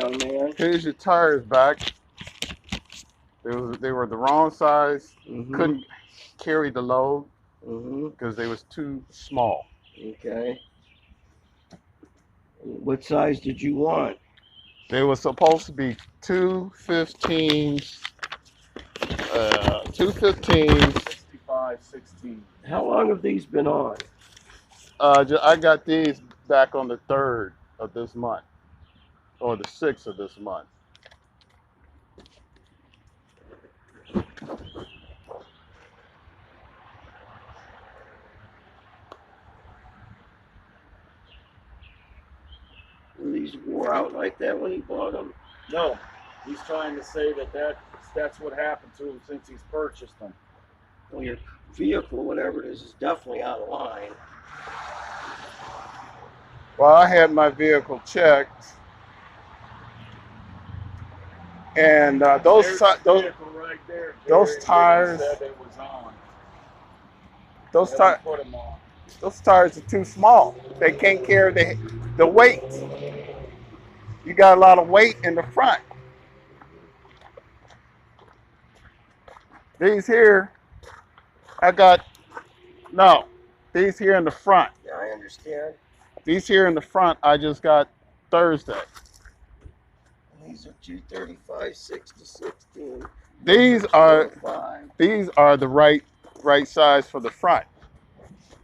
young man. Here's your tires back. They were the wrong size. Couldn't carry the load because they was too small. Okay. What size did you want? They were supposed to be 215s. 65, 16. How long have these been on? I got these back on the 3rd of this month, or the 6th of this month. Were these wore out like that when he bought them? No, he's trying to say that's what happened to him since he's purchased them. Well, your vehicle, whatever it is definitely out of line. Well, I had my vehicle checked, and those tires, those tires are too small. They can't carry the weight. You got a lot of weight in the front. These here, these here in the front. Yeah, I understand. These here in the front, I just got Thursday. And these are 235, 6 to 16. These are the right size for the front.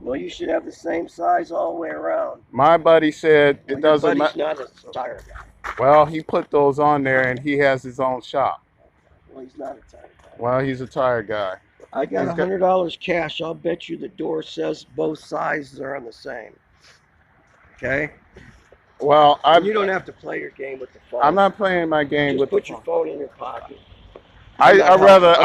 Well, you should have the same size all the way around. My buddy said it doesn't matter. Your buddy's not a tire guy. Well, he put those on there, and he has his own shop. Well, he's not a tire guy. Well, he's a tire guy. I got $100 cash. I'll bet you the door says both sizes are on the same. Okay? Well, you don't have to play your game with the phone. I'm not playing my game with the phone. Just put your phone in your pocket. I'd rather